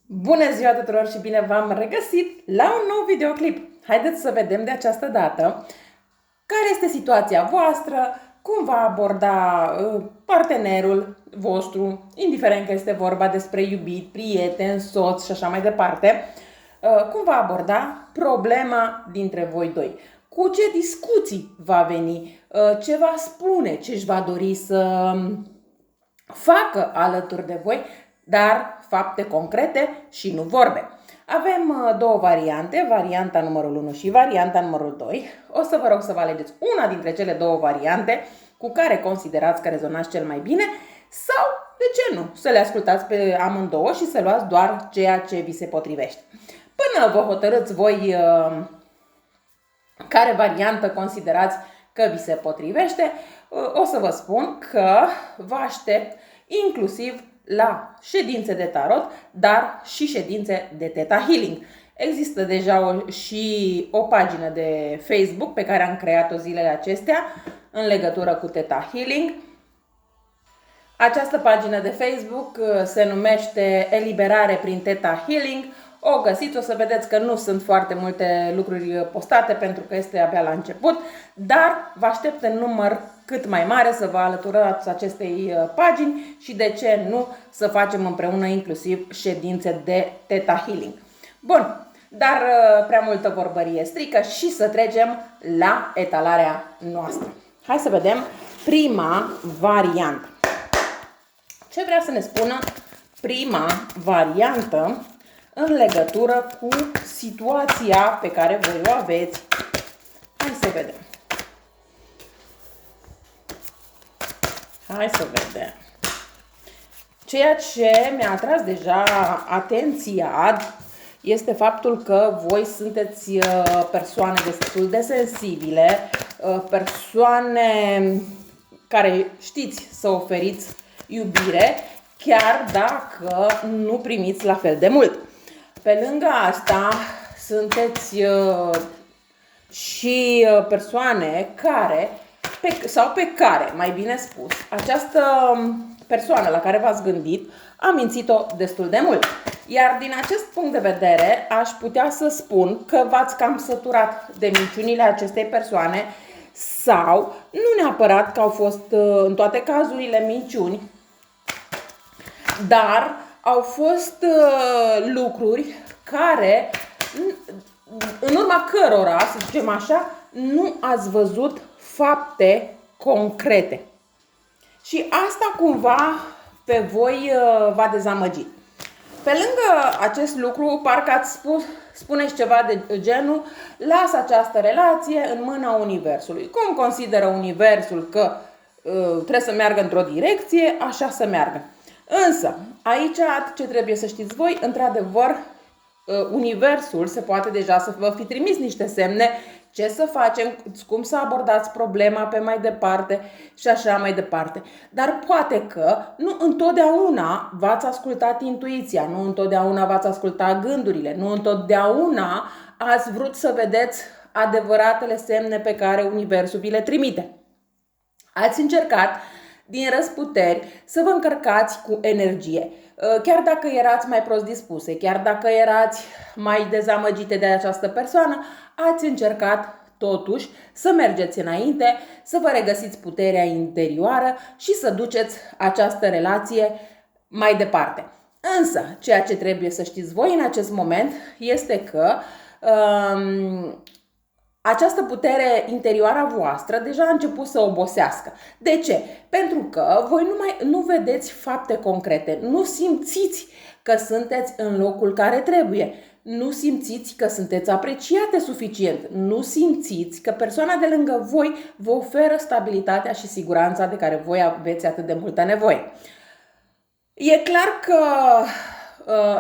Bună ziua tuturor și bine v-am regăsit la un nou videoclip! Haideți să vedem de această dată care este situația voastră, cum va aborda partenerul vostru, indiferent că este vorba despre iubit, prieten, soț și așa mai departe, cum va aborda problema dintre voi doi. Cu ce discuții va veni, ce va spune, ce își va dori să facă alături de voi, dar fapte concrete și nu vorbe. Avem două variante, varianta numărul 1 și varianta numărul 2. O să vă rog să vă alegeți una dintre cele două variante cu care considerați că rezonați cel mai bine sau, de ce nu, să le ascultați pe amândouă și să luați doar ceea ce vi se potrivește. Până vă hotărâți voi care variantă considerați că vi se potrivește, o să vă spun că vă aștept inclusiv la ședințe de tarot, dar și ședințe de Theta Healing. Există deja și o pagină de Facebook pe care am creat-o zilele acestea în legătură cu Theta Healing. Această pagină de Facebook se numește Eliberare prin Theta Healing. O găsiți, o să vedeți că nu sunt foarte multe lucruri postate pentru că este abia la început, dar vă aștept în număr cât mai mare să vă alăturați acestei pagini și de ce nu să facem împreună inclusiv ședințe de Theta Healing. Bun, dar prea multă vorbărie strică și să trecem la etalarea noastră. Hai să vedem prima variantă. Ce vrea să ne spună prima variantă în legătură cu situația pe care voi o aveți? Hai să vedem. Hai să vedem. Ceea ce mi-a atras deja atenția este faptul că voi sunteți persoane destul de sensibile, persoane care știți să oferiți iubire, chiar dacă nu primiți la fel de mult. Pe lângă asta, sunteți și persoane care, pe care, mai bine spus, această persoană la care v-ați gândit a mințit-o destul de mult. Iar din acest punct de vedere, aș putea să spun că v-ați cam săturat de minciunile acestei persoane sau, nu neapărat că au fost în toate cazurile minciuni, dar au fost lucruri care, în urma cărora, să zicem așa, nu ați văzut fapte concrete. Și asta cumva pe voi v-a dezamăgit. Pe lângă acest lucru, parcă ați spuneți ceva de genul: lasă această relație în mâna Universului. Cum consideră Universul că trebuie să meargă într-o direcție, așa să meargă. Însă, aici ce trebuie să știți voi, într-adevăr, Universul se poate deja să vă fi trimis niște semne ce să facem, cum să abordați problema pe mai departe și așa mai departe. Dar poate că nu întotdeauna v-ați ascultat intuiția, nu întotdeauna v-ați ascultat gândurile, nu întotdeauna ați vrut să vedeți adevăratele semne pe care Universul vi le trimite. Ați încercat din răsputeri să vă încărcați cu energie. Chiar dacă erați mai prost dispuse, chiar dacă erați mai dezamăgite de această persoană, ați încercat totuși să mergeți înainte, să vă regăsiți puterea interioară și să duceți această relație mai departe. Însă, ceea ce trebuie să știți voi în acest moment este că această putere interioară a voastră deja a început să obosească. De ce? Pentru că voi nu vedeți fapte concrete, nu simțiți că sunteți în locul care trebuie, nu simțiți că sunteți apreciate suficient, nu simțiți că persoana de lângă voi vă oferă stabilitatea și siguranța de care voi aveți atât de multă nevoie. E clar că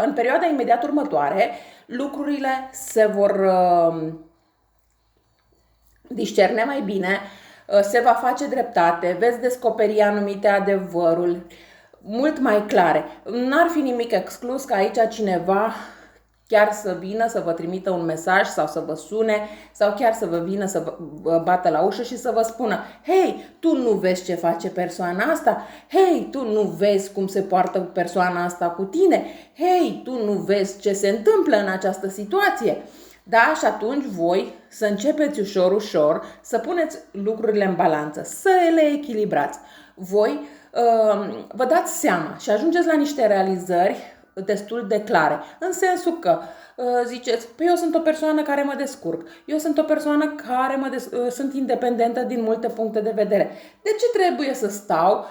în perioada imediat următoare lucrurile se vor discerne mai bine, se va face dreptate, veți descoperi anumite adevăruri mult mai clare. N-ar fi nimic exclus ca aici cineva chiar să vină să vă trimită un mesaj sau să vă sune sau chiar să vă vină să vă bată la ușă și să vă spună: hei, tu nu vezi ce face persoana asta? Hei, tu nu vezi cum se poartă persoana asta cu tine? Hei, tu nu vezi ce se întâmplă în această situație? Da, și atunci voi să începeți ușor, ușor, să puneți lucrurile în balanță, să le echilibrați. Voi vă dați seama și ajungeți la niște realizări destul de clare, în sensul că ziceți: păi eu sunt o persoană care mă descurc, eu sunt o persoană care sunt independentă din multe puncte de vedere. De ce trebuie să stau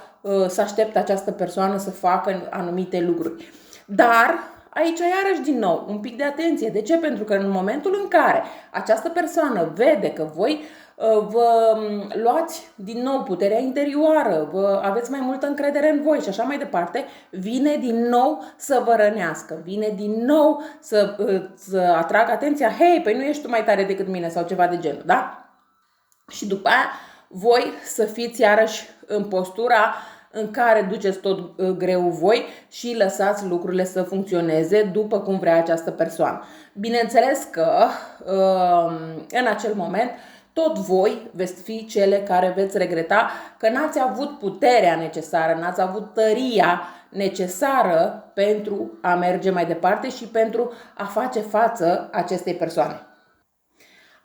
să aștept această persoană să facă anumite lucruri? Dar aici iarăși din nou un pic de atenție. De ce? Pentru că în momentul în care această persoană vede că voi vă luați din nou puterea interioară, aveți mai multă încredere în voi și așa mai departe, vine din nou să vă rănească, vine din nou să atragă atenția: hei, păi nu ești tu mai tare decât mine sau ceva de genul, da? Și după aia voi să fiți iarăși în postura în care duceți tot greul voi și lăsați lucrurile să funcționeze după cum vrea această persoană. Bineînțeles că în acel moment tot voi veți fi cele care veți regreta că n-ați avut puterea necesară, n-ați avut tăria necesară pentru a merge mai departe și pentru a face față acestei persoane.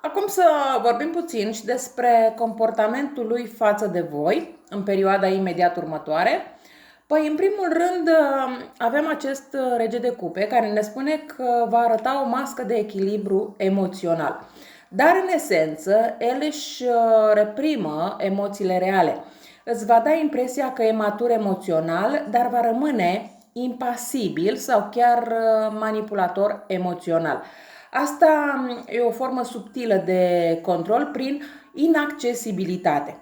Acum să vorbim puțin și despre comportamentul lui față de voi în perioada imediat următoare. Păi, în primul rând, avem acest rege de cupe care ne spune că va arăta o mască de echilibru emoțional. Dar, în esență, el își reprimă emoțiile reale. Îți va da impresia că e matur emoțional, dar va rămâne impasibil sau chiar manipulator emoțional. Asta e o formă subtilă de control prin inaccesibilitate.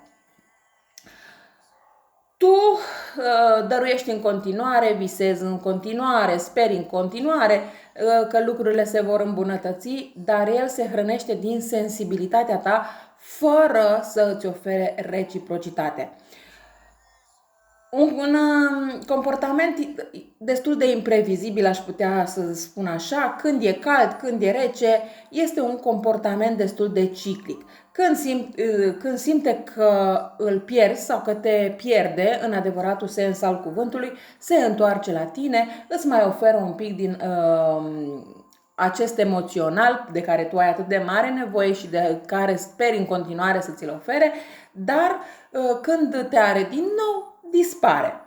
Tu dăruiești în continuare, visezi în continuare, speri în continuare că lucrurile se vor îmbunătăți, dar el se hrănește din sensibilitatea ta fără să îți ofere reciprocitate. Un comportament destul de imprevizibil, aș putea să spun așa. Când e cald, când e rece, este un comportament destul de ciclic. Când simte că îl pierzi sau că te pierde în adevăratul sens al cuvântului, se întoarce la tine, îți mai oferă un pic din acest emoțional de care tu ai atât de mare nevoie și de care speri în continuare să ți-l ofere, dar când te are din nou, dispare.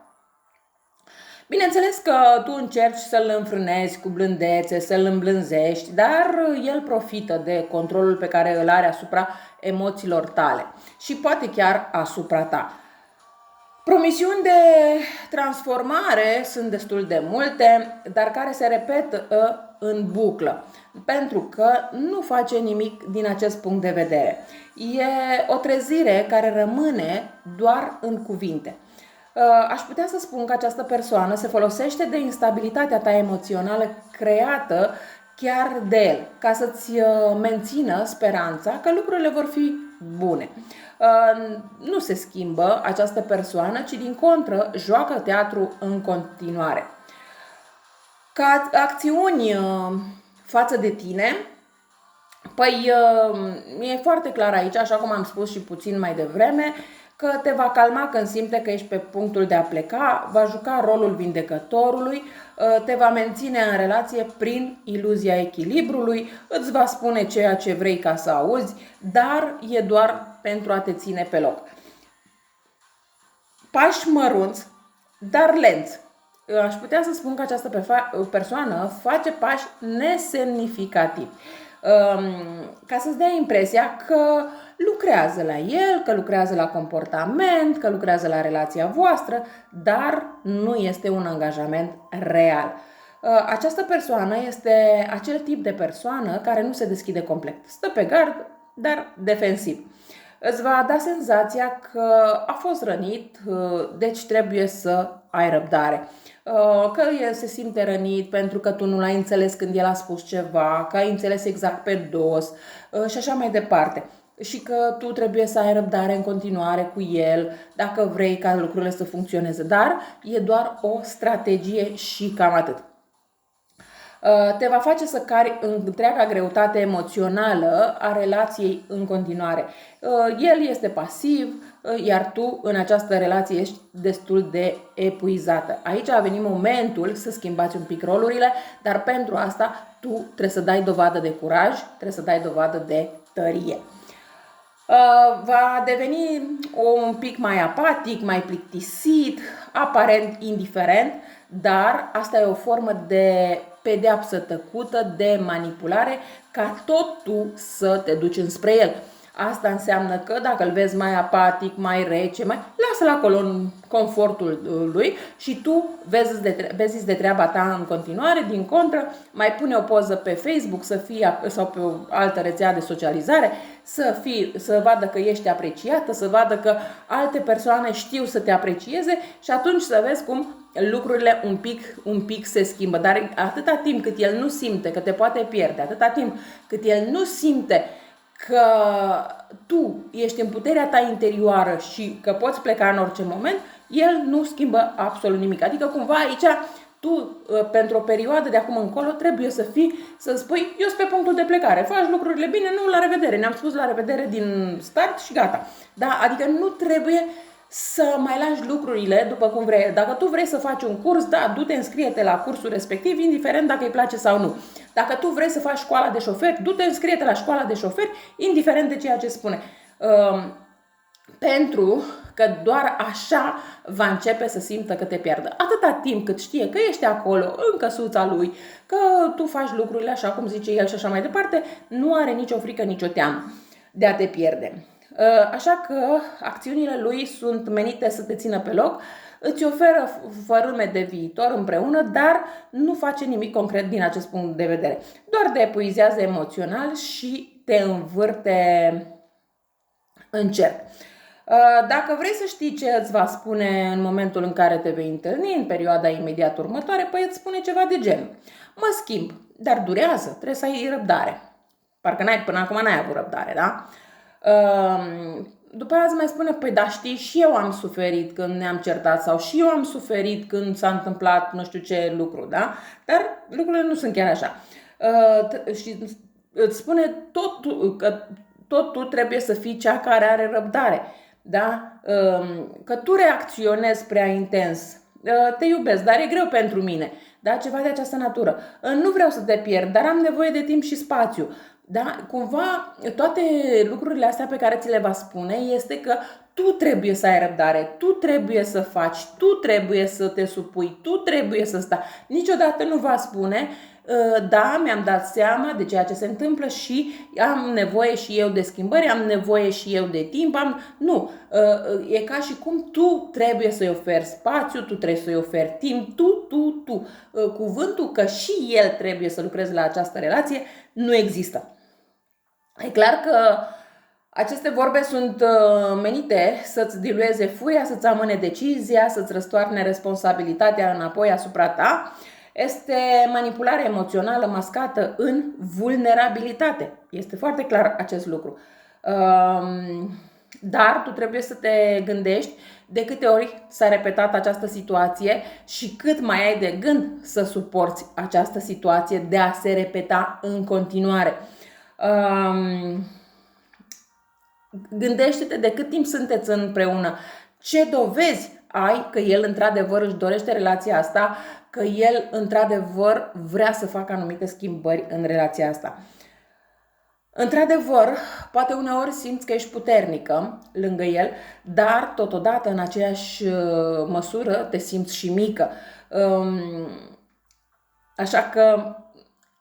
Bineînțeles că tu încerci să-l înfrânezi cu blândețe, să-l îmblânzești, dar el profită de controlul pe care îl are asupra emoțiilor tale și poate chiar asupra ta. Promisiuni de transformare sunt destul de multe, dar care se repetă în buclă, pentru că nu face nimic din acest punct de vedere. E o trezire care rămâne doar în cuvinte. Aș putea să spun că această persoană se folosește de instabilitatea ta emoțională creată chiar de el, ca să-ți mențină speranța că lucrurile vor fi bune. Nu se schimbă această persoană, ci din contră joacă teatru în continuare. Ca acțiuni față de tine, păi e foarte clar aici, așa cum am spus și puțin mai devreme, că te va calma când simte că ești pe punctul de a pleca, va juca rolul vindecătorului, te va menține în relație prin iluzia echilibrului, îți va spune ceea ce vrei ca să auzi, dar e doar pentru a te ține pe loc. Pași mărunți, dar lenți. Aș putea să spun că această persoană face pași nesemnificativi, ca să-ți dea impresia că lucrează la el, că lucrează la comportament, că lucrează la relația voastră, dar nu este un angajament real. Această persoană este acel tip de persoană care nu se deschide complet. Stă pe gard, dar defensiv. Îți va da senzația că a fost rănit, deci trebuie să ai răbdare. Că el se simte rănit pentru că tu nu l-ai înțeles când el a spus ceva, că ai înțeles exact pe dos și așa mai departe. Și că tu trebuie să ai răbdare în continuare cu el dacă vrei ca lucrurile să funcționeze. Dar e doar o strategie și cam atât. Te va face să cari întreaga greutate emoțională a relației în continuare. El este pasiv, iar tu în această relație ești destul de epuizată. Aici a venit momentul să schimbați un pic rolurile, dar pentru asta tu trebuie să dai dovadă de curaj, trebuie să dai dovadă de tărie. Va deveni un pic mai apatic, mai plictisit, aparent indiferent, dar asta e o formă de pedeapsă tăcută, de manipulare, ca tot tu să te duci înspre el. Asta înseamnă că dacă îl vezi mai apatic, mai rece, lasă-l acolo în confortul lui și tu vezi de treaba ta în continuare. Din contră, mai pune o poză pe Facebook sau pe o altă rețea de socializare, să vadă că ești apreciată, să vadă că alte persoane știu să te aprecieze și atunci să vezi cum lucrurile un pic se schimbă. Dar atâta timp cât el nu simte că te poate pierde, atâta timp cât el nu simte că tu ești în puterea ta interioară și că poți pleca în orice moment, el nu schimbă absolut nimic. Adică cumva aici tu, pentru o perioadă de acum încolo, trebuie să spui, eu sunt pe punctul de plecare, faci lucrurile bine, nu, la revedere, ne-am spus la revedere din start și gata. Da? Adică nu trebuie să mai lași lucrurile după cum vrei. Dacă tu vrei să faci un curs, da, du-te, înscrie-te la cursul respectiv, indiferent dacă îi place sau nu. Dacă tu vrei să faci școala de șoferi, du-te, înscrie-te la școala de șoferi, indiferent de ceea ce spune. Pentru că doar așa va începe să simtă că te pierdă. Atâta timp cât știe că ești acolo, în căsuța lui, că tu faci lucrurile așa cum zice el și așa mai departe, nu are nicio frică, nicio teamă de a te pierde. Așa că acțiunile lui sunt menite să te țină pe loc, îți oferă fărâme de viitor împreună, dar nu face nimic concret din acest punct de vedere. Doar te epuizează emoțional și te învârte în cerc. Dacă vrei să știi ce îți va spune în momentul în care te vei întâlni, în perioada imediat următoare, păi îți spune ceva de genul: mă schimb, dar durează, trebuie să ai răbdare. Parcă până acum n-ai avut răbdare, da? După aia îți mai spune, păi da, știi, și eu am suferit când ne-am certat sau și eu am suferit când s-a întâmplat nu știu ce lucru, da? Dar lucrurile nu sunt chiar așa. Și îți spune că tot tu trebuie să fii cea care are răbdare, da? Că tu reacționezi prea intens. Te iubesc, dar e greu pentru mine, da? Ceva de această natură. Nu vreau să te pierd, dar am nevoie de timp și spațiu. Da? Cumva toate lucrurile astea pe care ți le va spune este că tu trebuie să ai răbdare, tu trebuie să faci, tu trebuie să te supui, tu trebuie să stai. Niciodată nu va spune, da, mi-am dat seama de ceea ce se întâmplă și am nevoie și eu de schimbări, am nevoie și eu de timp. Nu, e ca și cum tu trebuie să-i oferi spațiu, tu trebuie să-i oferi timp, tu. Cuvântul că și el trebuie să lucreze la această relație nu există. E clar că aceste vorbe sunt menite să-ți dilueze furia, să-ți amâne decizia, să-ți răstoarne responsabilitatea înapoi asupra ta. Este manipulare emoțională mascată în vulnerabilitate. Este foarte clar acest lucru. Dar tu trebuie să te gândești de câte ori s-a repetat această situație și cât mai ai de gând să suporți această situație de a se repeta în continuare. Gândește-te de cât timp sunteți împreună, ce dovezi ai că el într-adevăr își dorește relația asta, că el într-adevăr vrea să facă anumite schimbări în relația asta. Într-adevăr, poate uneori simți că ești puternică lângă el, dar totodată în aceeași măsură te simți și mică. Așa că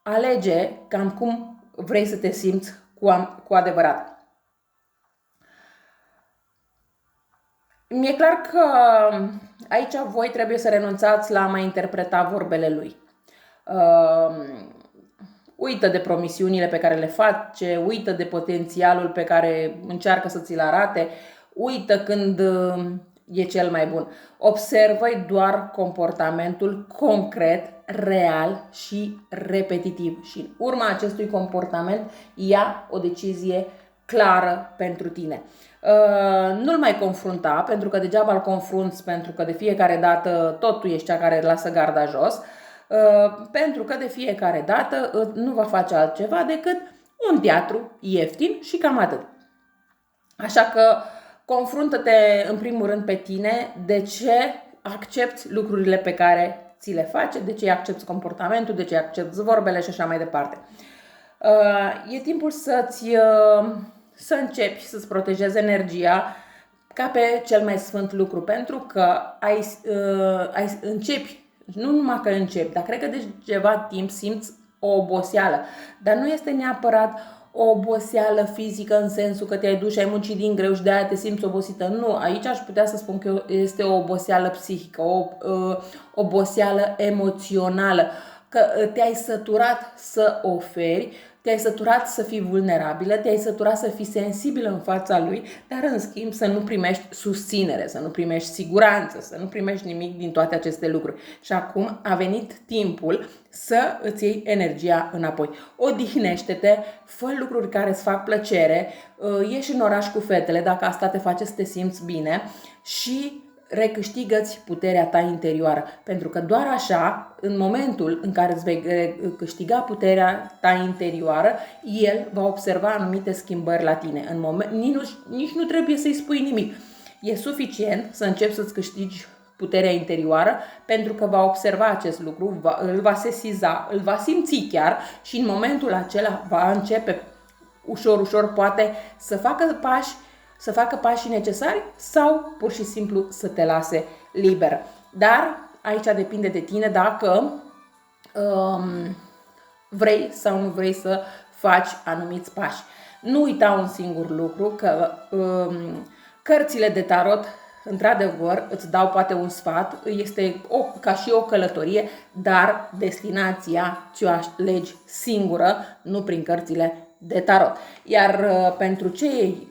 alege cam cum vrei să te simți cu adevărat. Mi-e clar că aici voi trebuie să renunțați la a mai interpreta vorbele lui. Uită de promisiunile pe care le face, uită de potențialul pe care încearcă să ți-l arate, uită când e cel mai bun. Observă-i doar comportamentul concret, real și repetitiv și în urma acestui comportament ia o decizie clară pentru tine. Nu-l mai confrunta, pentru că degeaba îl confrunți, pentru că de fiecare dată tot tu ești cea care lasă garda jos. pentru că de fiecare dată nu va face altceva decât un teatru ieftin și cam atât. Așa că confruntă-te în primul rând pe tine de ce accepti lucrurile pe care ți le face, de ce accepti comportamentul, de ce accepti vorbele și așa mai departe. E timpul să începi să-ți protejezi energia ca pe cel mai sfânt lucru, pentru că începi, nu numai că începi, dar cred că de ceva timp simți o oboseală, dar nu este neapărat o oboseală fizică în sensul că te-ai dus și ai muncit din greu și de-aia te simți obosită. Nu, aici aș putea să spun că este o oboseală psihică, o oboseală emoțională, că te-ai săturat să oferi, te-ai săturat să fii vulnerabilă, te-ai săturat să fii sensibilă în fața lui, dar în schimb să nu primești susținere, să nu primești siguranță, să nu primești nimic din toate aceste lucruri. Și acum a venit timpul să îți iei energia înapoi. Odihnește-te, fă lucruri care îți fac plăcere, ieși în oraș cu fetele dacă asta te face să te simți bine și recâștigă-ți puterea ta interioară, pentru că doar așa, în momentul în care îți vei câștiga puterea ta interioară, el va observa anumite schimbări la tine. Nici nu trebuie să-i spui nimic. E suficient să începi să-ți câștigi puterea interioară, pentru că va observa acest lucru, îl va sesiza, îl va simți chiar și în momentul acela va începe ușor, poate să facă pașii necesari sau pur și simplu să te lase liber. Dar aici depinde de tine dacă vrei sau nu vrei să faci anumiți pași. Nu uita un singur lucru, că cărțile de tarot, într-adevăr, îți dau poate un sfat, este ca și o călătorie, dar destinația ți-o alegi singură, nu prin cărțile de tarot. Iar pentru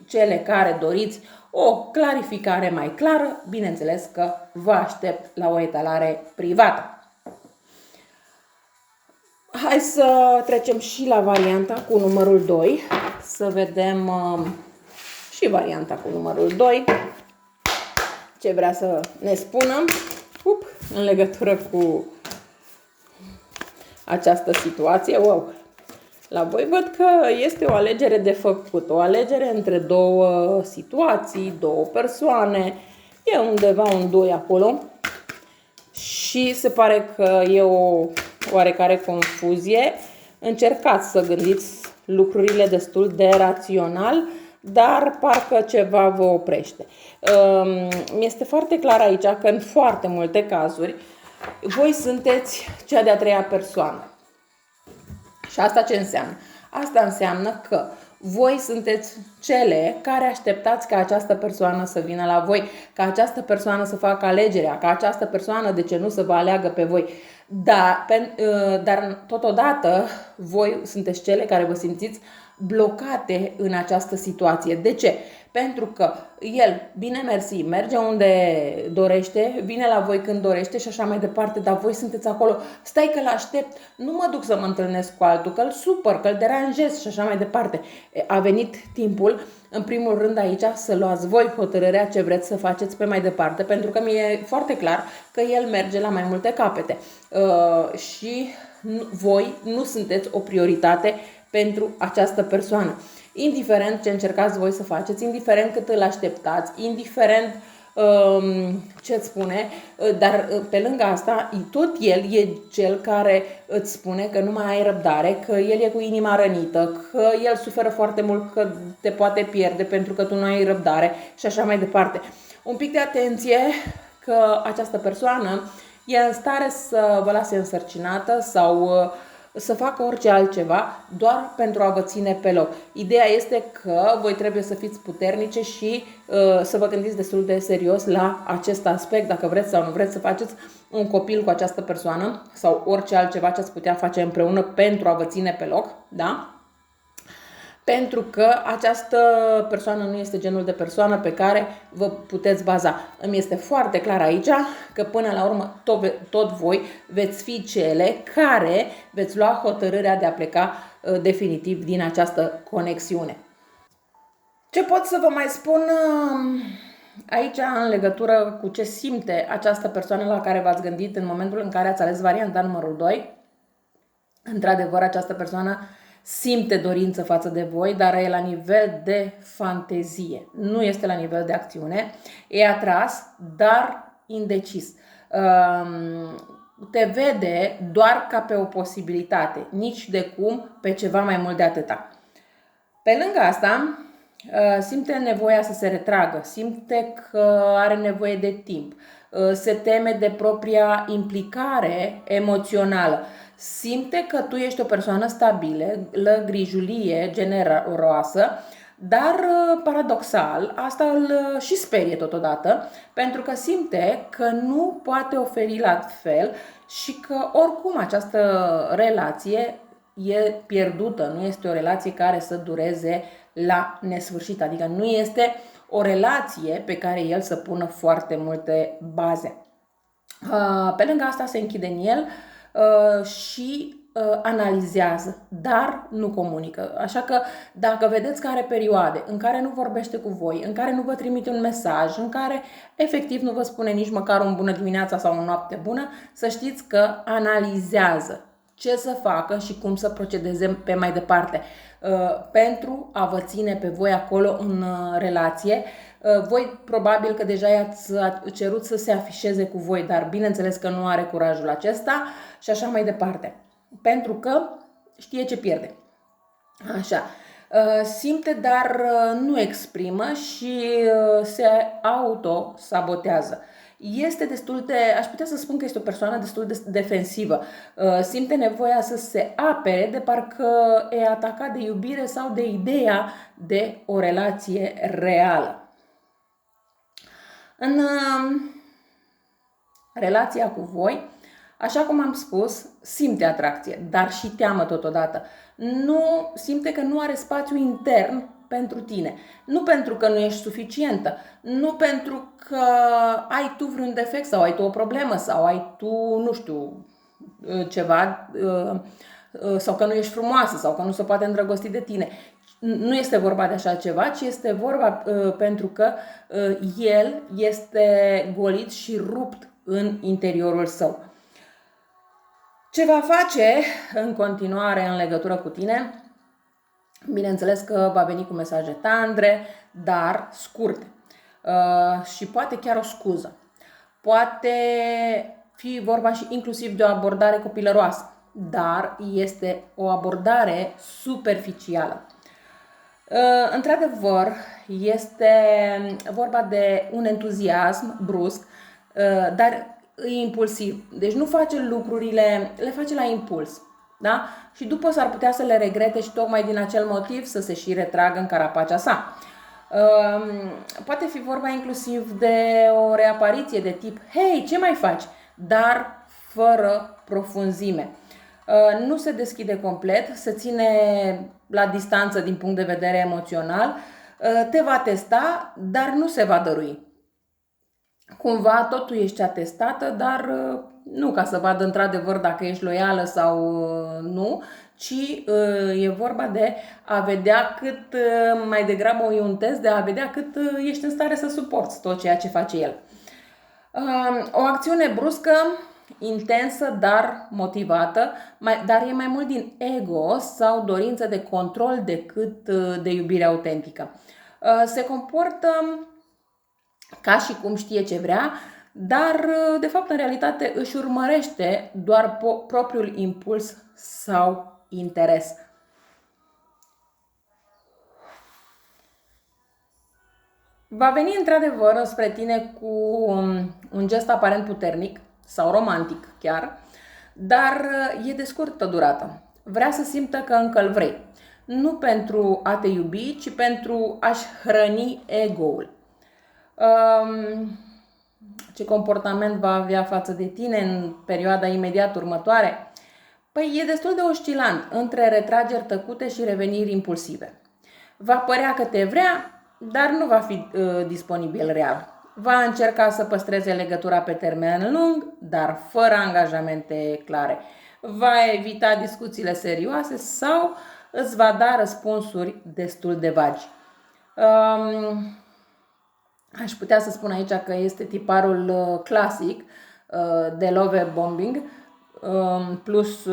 cele care doriți o clarificare mai clară, bineînțeles că vă aștept la o etalare privată. Hai să trecem și la varianta cu numărul 2, să vedem și varianta cu numărul 2, ce vrea să ne spună în legătură cu această situație. Wow! La voi văd că este o alegere de făcut, o alegere între două situații, două persoane. E undeva un 2 acolo și se pare că e o oarecare confuzie. Încercați să gândiți lucrurile destul de rațional, dar parcă ceva vă oprește. Mi-este foarte clar aici că în foarte multe cazuri voi sunteți cea de-a treia persoană. Și asta ce înseamnă? Asta înseamnă că voi sunteți cele care așteptați ca această persoană să vină la voi, ca această persoană să facă alegerea, ca această persoană, de ce nu, să vă aleagă pe voi. Dar totodată voi sunteți cele care vă simțiți blocate în această situație. De ce? Pentru că el, bine mersi, merge unde dorește, vine la voi când dorește și așa mai departe, dar voi sunteți acolo, stai că l-aștept, nu mă duc să mă întâlnesc cu altul, că îl supăr, că îl deranjez și așa mai departe. A venit timpul, în primul rând aici, să luați voi hotărârea ce vreți să faceți pe mai departe, pentru că mi-e foarte clar că el merge la mai multe capete și voi nu sunteți o prioritate pentru această persoană. Indiferent ce încercați voi să faceți, indiferent cât îl așteptați, indiferent ce-ți spune, dar pe lângă asta, tot el e cel care îți spune că nu mai ai răbdare, că el e cu inima rănită, că el suferă foarte mult, că te poate pierde pentru că tu nu ai răbdare și așa mai departe. Un pic de atenție că această persoană e în stare să vă lase însărcinată sau să facă orice altceva doar pentru a vă ține pe loc. Ideea este că voi trebuie să fiți puternice și să vă gândiți destul de serios la acest aspect, dacă vreți sau nu vreți să faceți un copil cu această persoană sau orice altceva ce ați putea face împreună pentru a vă ține pe loc, da? Pentru că această persoană nu este genul de persoană pe care vă puteți baza. Îmi este foarte clar aici că până la urmă tot voi veți fi cele care veți lua hotărârea de a pleca definitiv din această conexiune. Ce pot să vă mai spun aici, în legătură cu ce simte această persoană la care v-ați gândit în momentul în care ați ales varianta numărul 2, într-adevăr, această persoană simte dorință față de voi, dar e la nivel de fantezie. Nu este la nivel de acțiune. E atras, dar indecis. Te vede doar ca pe o posibilitate, nici de cum pe ceva mai mult de atâta. Pe lângă asta, simte nevoia să se retragă, simte că are nevoie de timp, se teme de propria implicare emoțională, simte că tu ești o persoană stabilă, grijulie, generoasă, dar paradoxal, asta îl și sperie totodată, pentru că simte că nu poate oferi la fel și că oricum această relație e pierdută, nu este o relație care să dureze la nesfârșit, adică nu este o relație pe care el să pună foarte multe baze. Pe lângă asta se închide în el și analizează, dar nu comunică. Așa că dacă vedeți că are perioade în care nu vorbește cu voi, în care nu vă trimite un mesaj, în care efectiv nu vă spune nici măcar o bună dimineața sau o noapte bună, să știți că analizează ce să facă și cum să procedeze pe mai departe pentru a vă ține pe voi acolo în relație. Voi probabil că deja i-ați cerut să se afișeze cu voi, dar bineînțeles că nu are curajul acesta și așa mai departe. Pentru că știe ce pierde. Așa. Simte, dar nu exprimă și se auto-sabotează. Este destul de, aș putea să spun că este o persoană destul de defensivă. Simte nevoia să se apere de parcă e atacat de iubire sau de ideea de o relație reală. În relația cu voi, așa cum am spus, simte atracție, dar și teamă totodată. Nu simte că nu are spațiu intern pentru tine. Nu pentru că nu ești suficientă, nu pentru că ai tu vreun defect sau ai tu o problemă sau ai tu, nu știu, ceva sau că nu ești frumoasă sau că nu se poate îndrăgosti de tine. Nu este vorba de așa ceva, ci este vorba pentru că el este golit și rupt în interiorul său. Ce va face în continuare în legătură cu tine? Bineînțeles că va veni cu mesaje tandre, dar scurte. Și poate chiar o scuză. Poate fi vorba și inclusiv de o abordare copilăroasă, dar este o abordare superficială. Într-adevăr, este vorba de un entuziasm brusc, dar e impulsiv. Deci nu face lucrurile, le face la impuls. Da? Și după s-ar putea să le regrete și tocmai din acel motiv să se și retragă în carapacea sa. Poate fi vorba inclusiv de o reapariție de tip, hei, ce mai faci? Dar fără profunzime. Nu se deschide complet, se ține la distanță din punct de vedere emoțional, te va testa, dar nu se va dărui. Cumva tot tu ești atestată, dar nu ca să vadă într-adevăr dacă ești loială sau nu, ci e vorba de a vedea cât, mai degrabă e un test de a vedea cât ești în stare să suporți tot ceea ce face el. O acțiune bruscă, intensă, dar motivată, dar e mai mult din ego sau dorință de control decât de iubire autentică. Se comportă ca și cum știe ce vrea, dar de fapt în realitate își urmărește doar propriul impuls sau interes. Va veni într-adevăr spre tine cu un gest aparent puternic sau romantic chiar, dar e de scurtă durată. Vrea să simtă că încă îl vrei. Nu pentru a te iubi, ci pentru a-și hrăni ego-ul. Ce comportament va avea față de tine în perioada imediat următoare? Păi e destul de oscilant între retrageri tăcute și reveniri impulsive. Va părea că te vrea, dar nu va fi disponibil real. Va încerca să păstreze legătura pe termen lung, dar fără angajamente clare. Va evita discuțiile serioase sau îți va da răspunsuri destul de vagi. Aș putea să spun aici că este tiparul clasic de love bombing plus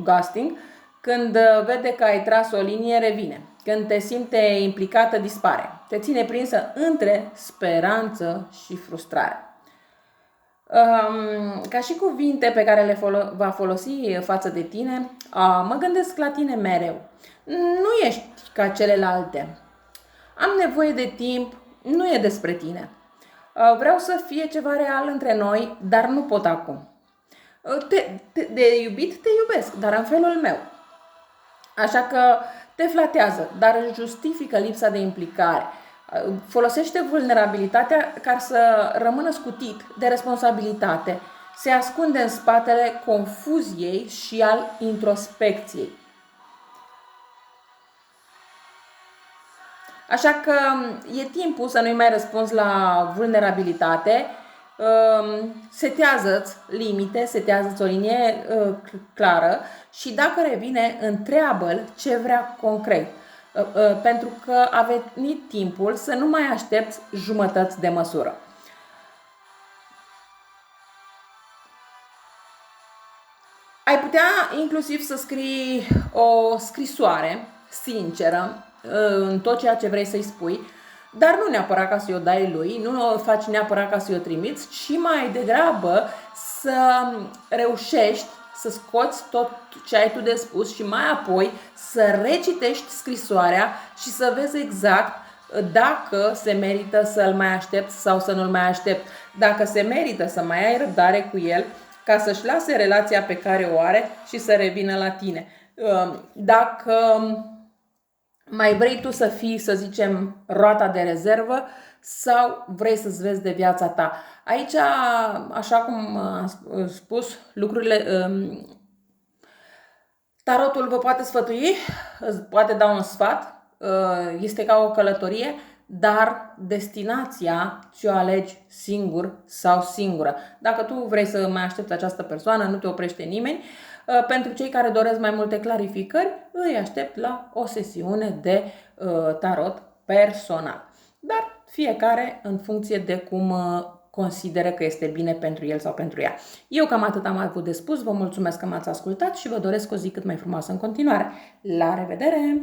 ghosting. Când vede că ai tras o linie, revine. Când te simte implicată, dispare. Te ține prinsă între speranță și frustrare. Ca și cuvinte pe care le va folosi față de tine, mă gândesc la tine mereu. Nu ești ca celelalte. Am nevoie de timp, nu e despre tine. Vreau să fie ceva real între noi, dar nu pot acum. De iubit te iubesc, dar în felul meu. Așa că te flatează, dar își justifică lipsa de implicare. Folosește vulnerabilitatea ca să rămână scutit de responsabilitate. Se ascunde în spatele confuziei și al introspecției. Așa că e timpul să nu-i mai răspunzi la vulnerabilitate. Setează-ți limite, setează-ți o linie clară și dacă revine, întreabă-l ce vrea concret. Pentru că a venit timpul să nu mai aștepți jumătăți de măsură. Ai putea inclusiv să scrii o scrisoare sinceră în tot ceea ce vrei să-i spui, dar nu neapărat ca să-i o dai lui, nu o faci neapărat ca să-i o trimiți, ci mai degrabă să reușești să scoți tot ce ai tu de spus și mai apoi să recitești scrisoarea și să vezi exact dacă se merită să-l mai aștepți sau să nu-l mai aștepți, dacă se merită să mai ai răbdare cu el ca să-și lase relația pe care o are și să revină la tine. Dacă mai vrei tu să fii, să zicem, roata de rezervă sau vrei să-ți vezi de viața ta. Aici, așa cum am spus, lucrurile, tarotul vă poate sfătui, îți poate da un sfat, este ca o călătorie, dar destinația ți-o alegi singur sau singură. Dacă tu vrei să mai aștepți această persoană, nu te oprește nimeni. Pentru cei care doresc mai multe clarificări, îi aștept la o sesiune de tarot personal. Dar fiecare în funcție de cum consideră că este bine pentru el sau pentru ea. Eu cam atât am avut de spus, vă mulțumesc că m-ați ascultat și vă doresc o zi cât mai frumoasă în continuare. La revedere!